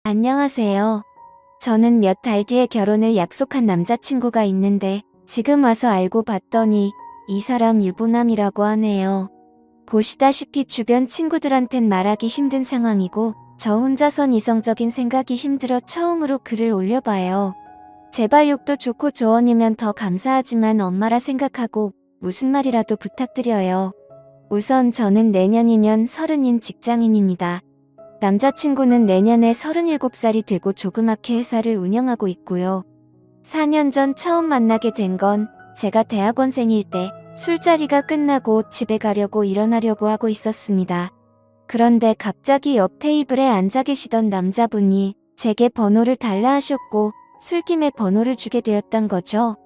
안녕하세요. 저는 몇 달 뒤에 결혼을 약속한 남자친구가 있는데 지금 와서 알고 봤더니 이 사람 유부남이라고 하네요. 보시다시피 주변 친구들한텐 말하기 힘든 상황이고 저 혼자선 이성적인 생각이 힘들어 처음으로 글을 올려봐요. 제발 욕도 좋고 조언이면 더 감사하지만 엄마라 생각하고 무슨 말이라도 부탁드려요. 우선 저는 내년이면 30인 직장인입니다. 남자친구는 내년에 37살이 되고 조그맣게 회사를 운영하고 있고요. 4년 전 처음 만나게 된 건 제가 대학원생일 때 술자리가 끝나고 집에 가려고 일어나려고 하고 있었습니다. 그런데 갑자기 옆 테이블에 앉아 계시던 남자분이 제게 번호를 달라 하셨고 술김에 번호를 주게 되었던 거죠.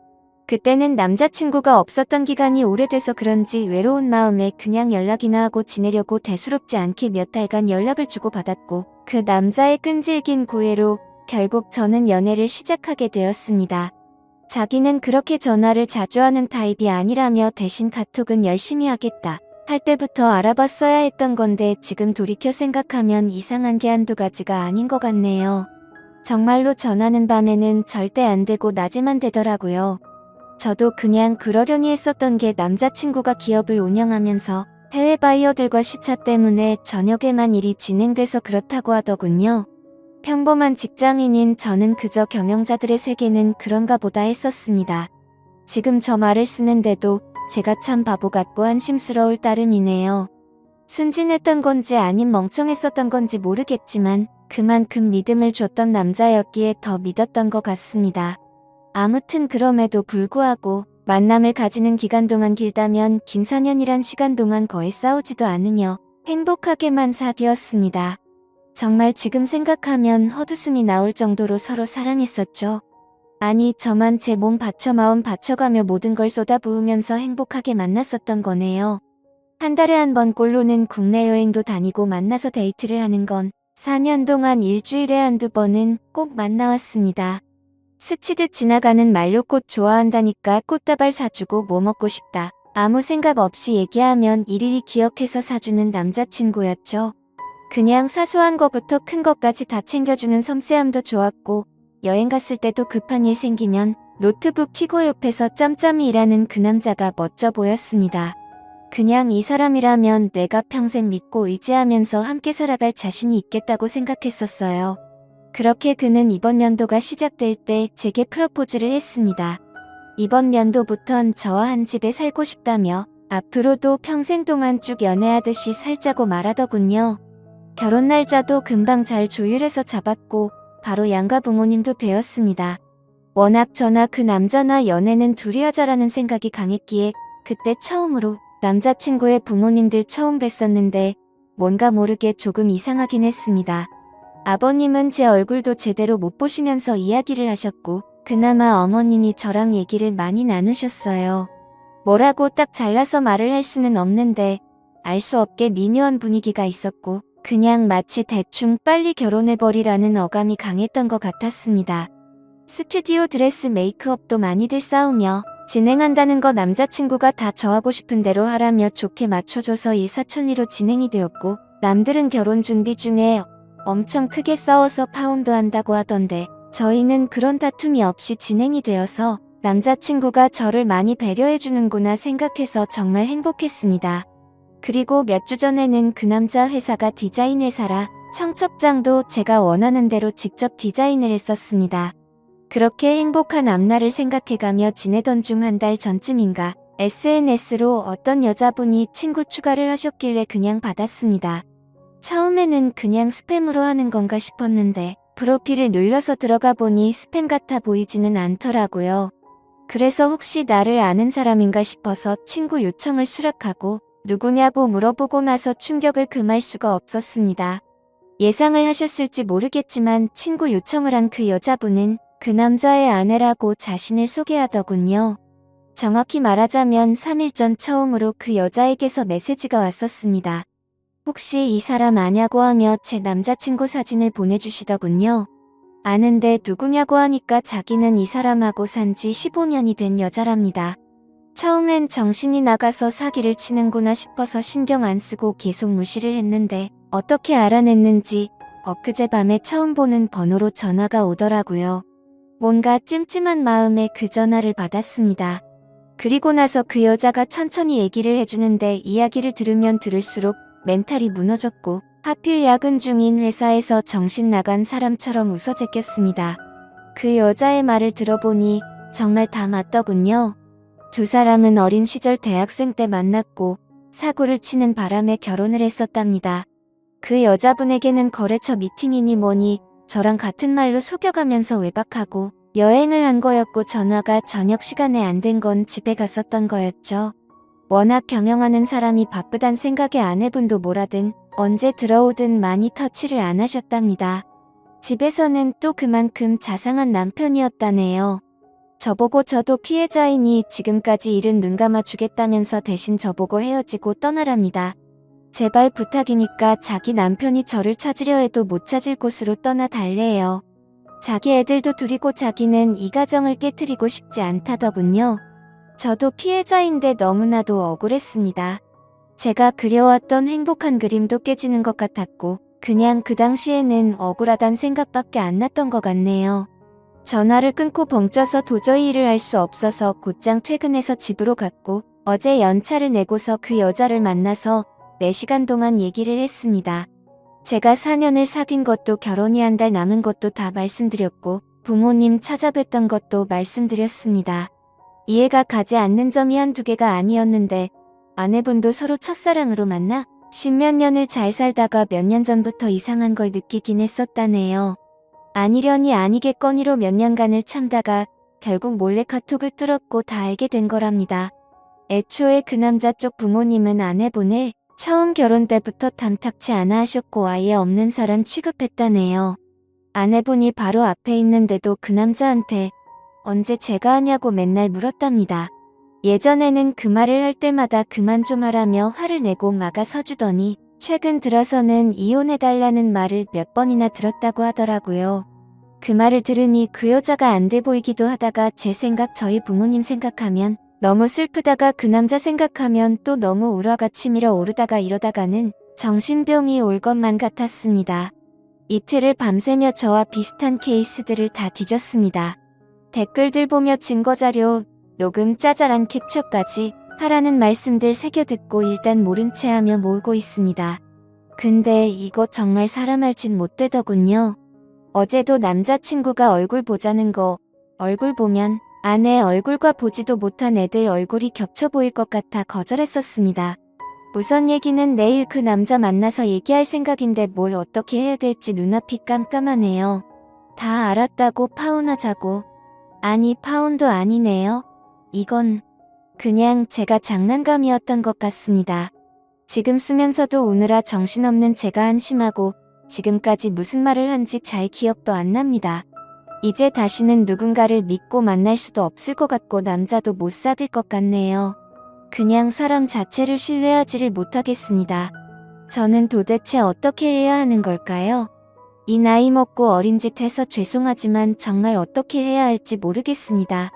그때는 남자친구가 없었던 기간이 오래돼서 그런지 외로운 마음에 그냥 연락이나 하고 지내려고 대수롭지 않게 몇 달간 연락을 주고받았고 그 남자의 끈질긴 구애로 결국 저는 연애를 시작하게 되었습니다. 자기는 그렇게 전화를 자주 하는 타입이 아니라며 대신 카톡은 열심히 하겠다 할 때부터 알아봤어야 했던 건데 지금 돌이켜 생각하면 이상한 게 한두 가지가 아닌 것 같네요. 정말로 전화는 밤에는 절대 안 되고 낮에만 되더라고요. 저도 그냥 그러려니 했었던 게 남자친구가 기업을 운영하면서 해외 바이어들과 시차 때문에 저녁에만 일이 진행돼서 그렇다고 하더군요. 평범한 직장인인 저는 그저 경영자들의 세계는 그런가 보다 했었습니다. 지금 저 말을 쓰는데도 제가 참 바보 같고 한심스러울 따름이네요. 순진했던 건지 아님 멍청했었던 건지 모르겠지만 그만큼 믿음을 줬던 남자였기에 더 믿었던 것 같습니다. 아무튼 그럼에도 불구하고 만남을 가지는 기간 동안 길다면 긴 4년이란 시간 동안 거의 싸우지도 않으며 행복하게만 사귀었습니다. 정말 지금 생각하면 헛웃음이 나올 정도로 서로 사랑했었죠. 아니 저만 제 몸 바쳐 마음 바쳐가며 모든 걸 쏟아부으면서 행복하게 만났었던 거네요. 한 달에 한 번 꼴로는 국내 여행도 다니고 만나서 데이트를 하는 건 4년 동안 일주일에 한두 번은 꼭 만나왔습니다. 스치듯 지나가는 말로 꽃 좋아한다니까 꽃다발 사주고 뭐 먹고 싶다. 아무 생각 없이 얘기하면 일일이 기억해서 사주는 남자친구였죠. 그냥 사소한 거부터 큰 것까지 다 챙겨주는 섬세함도 좋았고 여행 갔을 때도 급한 일 생기면 노트북 켜고 옆에서 짬짬이 일하는 그 남자가 멋져 보였습니다. 그냥 이 사람이라면 내가 평생 믿고 의지하면서 함께 살아갈 자신이 있겠다고 생각했었어요. 그렇게 그는 이번 연도가 시작될 때 제게 프러포즈를 했습니다. 이번 연도부턴 저와 한 집에 살고 싶다며 앞으로도 평생 동안 쭉 연애하듯이 살자고 말하더군요. 결혼 날짜도 금방 잘 조율해서 잡았고 바로 양가 부모님도 뵈었습니다. 워낙 저나 그 남자나 연애는 둘이 하자라는 생각이 강했기에 그때 처음으로 남자친구의 부모님들 처음 뵀었는데 뭔가 모르게 조금 이상하긴 했습니다. 아버님은 제 얼굴도 제대로 못 보시면서 이야기를 하셨고 그나마 어머님이 저랑 얘기를 많이 나누셨어요. 뭐라고 딱 잘라서 말을 할 수는 없는데 알 수 없게 미묘한 분위기가 있었고 그냥 마치 대충 빨리 결혼해버리라는 어감이 강했던 것 같았습니다. 스튜디오 드레스 메이크업도 많이들 싸우며 진행한다는 거 남자친구가 다 저하고 싶은 대로 하라며 좋게 맞춰줘서 일사천리로 진행이 되었고 남들은 결혼 준비 중에 엄청 크게 싸워서 파혼도 한다고 하던데 저희는 그런 다툼이 없이 진행이 되어서 남자친구가 저를 많이 배려해주는구나 생각해서 정말 행복했습니다. 그리고 몇 주 전에는 그 남자 회사가 디자인 회사라 청첩장도 제가 원하는 대로 직접 디자인을 했었습니다. 그렇게 행복한 앞날을 생각해가며 지내던 중 한 달 전쯤인가 SNS로 어떤 여자분이 친구 추가를 하셨길래 그냥 받았습니다. 처음에는 그냥 스팸으로 하는 건가 싶었는데 프로필을 눌러서 들어가 보니 스팸 같아 보이지는 않더라고요. 그래서 혹시 나를 아는 사람인가 싶어서 친구 요청을 수락하고 누구냐고 물어보고 나서 충격을 금할 수가 없었습니다. 예상을 하셨을지 모르겠지만 친구 요청을 한 그 여자분은 그 남자의 아내라고 자신을 소개하더군요. 정확히 말하자면 3일 전 처음으로 그 여자에게서 메시지가 왔었습니다. 혹시 이 사람 아냐고 하며 제 남자친구 사진을 보내주시더군요. 아는데 누구냐고 하니까 자기는 이 사람하고 산 지 15년이 된 여자랍니다. 처음엔 정신이 나가서 사기를 치는구나 싶어서 신경 안 쓰고 계속 무시를 했는데 어떻게 알아냈는지 엊그제 밤에 처음 보는 번호로 전화가 오더라고요. 뭔가 찜찜한 마음에 그 전화를 받았습니다. 그리고 나서 그 여자가 천천히 얘기를 해주는데 이야기를 들으면 들을수록 멘탈이 무너졌고 하필 야근 중인 회사에서 정신 나간 사람처럼 웃어 제꼈습니다. 그 여자의 말을 들어보니 정말 다 맞더군요. 두 사람은 어린 시절 대학생 때 만났고 사고를 치는 바람에 결혼을 했었답니다. 그 여자분에게는 거래처 미팅이니 뭐니 저랑 같은 말로 속여가면서 외박하고 여행을 한 거였고 전화가 저녁 시간에 안 된 건 집에 갔었던 거였죠. 워낙 경영하는 사람이 바쁘단 생각에 아내분도 뭐라든 언제 들어오든 많이 터치를 안 하셨답니다. 집에서는 또 그만큼 자상한 남편이었다네요. 저보고 저도 피해자이니 지금까지 일은 눈 감아주겠다면서 대신 저보고 헤어지고 떠나랍니다. 제발 부탁이니까 자기 남편이 저를 찾으려 해도 못 찾을 곳으로 떠나 달래요. 자기 애들도 둘이고 자기는 이 가정을 깨트리고 싶지 않다더군요. 저도 피해자인데 너무나도 억울했습니다. 제가 그려왔던 행복한 그림도 깨지는 것 같았고 그냥 그 당시에는 억울하단 생각밖에 안 났던 것 같네요. 전화를 끊고 벙쪄서 도저히 일을 할 수 없어서 곧장 퇴근해서 집으로 갔고 어제 연차를 내고서 그 여자를 만나서 4시간 동안 얘기를 했습니다. 제가 4년을 사귄 것도 결혼이 한 달 남은 것도 다 말씀드렸고 부모님 찾아뵀던 것도 말씀드렸습니다. 이해가 가지 않는 점이 한두 개가 아니었는데 아내분도 서로 첫사랑으로 만나 10몇 년을 잘 살다가 몇 년 전부터 이상한 걸 느끼긴 했었다네요. 아니려니 아니겠거니로 몇 년간을 참다가 결국 몰래 카톡을 뚫었고 다 알게 된 거랍니다. 애초에 그 남자 쪽 부모님은 아내분을 처음 결혼 때부터 탐탁치 않아 하셨고 아예 없는 사람 취급했다네요. 아내분이 바로 앞에 있는데도 그 남자한테 언제 제가 하냐고 맨날 물었답니다. 예전에는 그 말을 할 때마다 그만 좀 하라며 화를 내고 막아 서주더니 최근 들어서는 이혼해달라는 말을 몇 번이나 들었다고 하더라고요. 그 말을 들으니 그 여자가 안 돼 보이기도 하다가 제 생각 저희 부모님 생각하면 너무 슬프다가 그 남자 생각하면 또 너무 울화가 치밀어 오르다가 이러다가는 정신병이 올 것만 같았습니다. 이틀을 밤새며 저와 비슷한 케이스들을 다 뒤졌습니다. 댓글들 보며 증거자료, 녹음 짜잘한 캡처까지 하라는 말씀들 새겨듣고 일단 모른 채 하며 모으고 있습니다. 근데 이거 정말 사람 할 짓 못 되더군요. 어제도 남자친구가 얼굴 보자는 거, 얼굴 보면 아내 얼굴과 보지도 못한 애들 얼굴이 겹쳐 보일 것 같아 거절했었습니다. 우선 얘기는 내일 그 남자 만나서 얘기할 생각인데 뭘 어떻게 해야 될지 눈앞이 깜깜하네요. 다 알았다고 파혼하자고. 아니 파혼도 아니네요. 이건 그냥 제가 장난감이었던 것 같습니다. 지금 쓰면서도 우느라 정신없는 제가 한심하고 지금까지 무슨 말을 한지 잘 기억도 안 납니다. 이제 다시는 누군가를 믿고 만날 수도 없을 것 같고 남자도 못 사귈 것 같네요. 그냥 사람 자체를 신뢰하지를 못하겠습니다. 저는 도대체 어떻게 해야 하는 걸까요? 이 나이 먹고 어린 짓 해서 죄송하지만 정말 어떻게 해야 할지 모르겠습니다.